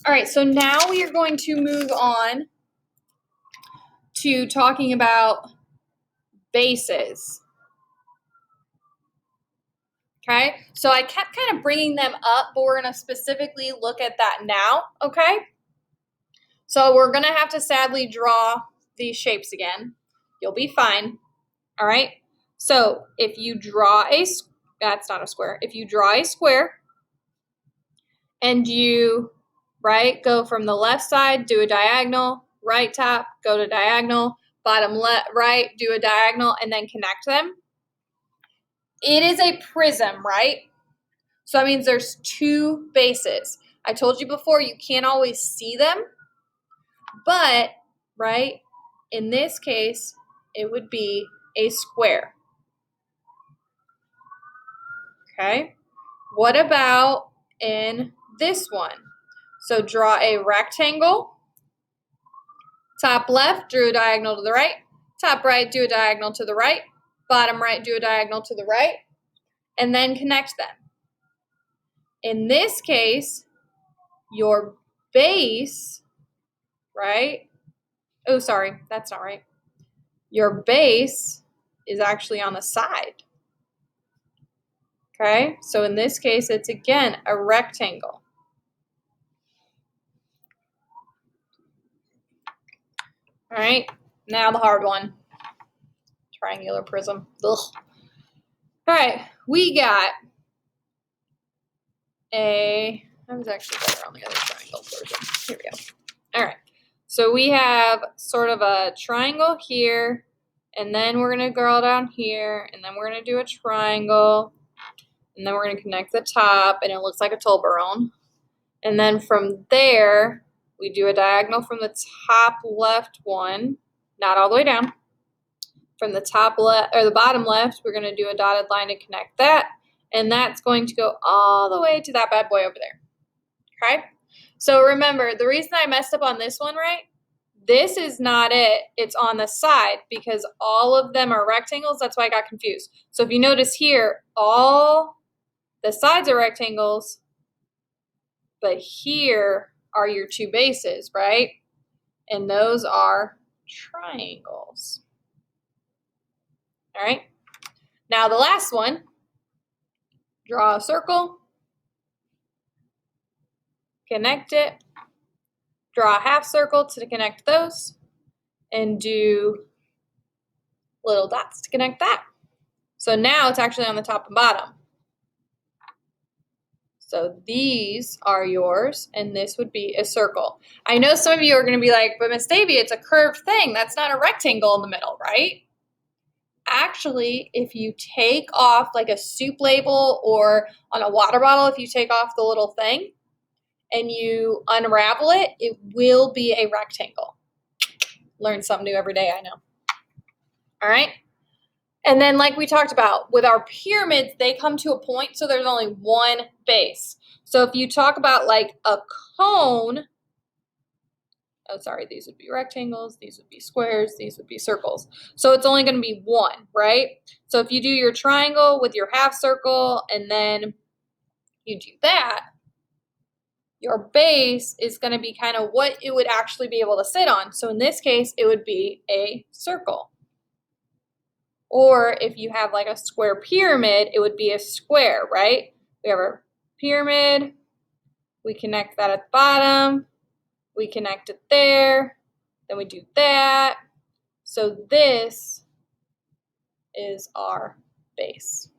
All right, so now we are going to move on to talking about bases. Okay, so I kept kind of bringing them up, but we're going to specifically look at that now, okay? So we're going to have to sadly draw these shapes again. You'll be fine, all right? So if you draw that's not a square. If you draw a square and you, right, go from the left side, do a diagonal, right top, go to diagonal, bottom left, right, do a diagonal, and then connect them. It is a prism, right? So that means there's two bases. I told you before you can't always see them, but, right, in this case, it would be a square. Okay? What about in this one? So draw a rectangle. Top left, drew a diagonal to the right. Top right, do a diagonal to the right. Bottom right, do a diagonal to the right. And then connect them. In this case, your base, right? Oh, sorry, that's not right. Your base is actually on the side. Okay, so in this case, it's again a rectangle. All right, now the hard one. Triangular prism. Ugh. All right, we got I was actually better on the other triangle version. Here we go. All right, so we have sort of a triangle here, and then we're going to go down here, and then we're going to do a triangle, and then we're going to connect the top, and it looks like a Toblerone. And then from there, we do a diagonal from the top left one, not all the way down. From the top left or the bottom left, we're going to do a dotted line to connect that, and that's going to go all the way to that bad boy over there. Okay? So remember, the reason I messed up on this one, right? This is not it. It's on the side because all of them are rectangles. That's why I got confused. So if you notice here, all the sides are rectangles, but here are your two bases, right? And those are triangles. All right. Now the last one, draw a circle, connect it, draw a half circle to connect those, and do little dots to connect that. So now it's actually on the top and bottom. So these are yours, and this would be a circle. I know some of you are going to be like, but Miss Davy, it's a curved thing. That's not a rectangle in the middle, right? Actually, if you take off like a soup label or on a water bottle, if you take off the little thing and you unravel it, it will be a rectangle. Learn something new every day, I know. All right. And then like we talked about with our pyramids, they come to a point, so there's only one base. So if you talk about like a cone, oh, sorry, these would be rectangles, these would be squares, these would be circles. So it's only going to be one, right? So if you do your triangle with your half circle and then you do that, your base is going to be kind of what it would actually be able to sit on. So in this case, it would be a circle. Or if you have like a square pyramid, it would be a square, right? We have our pyramid, we connect that at the bottom, we connect it there, then we do that. So this is our base.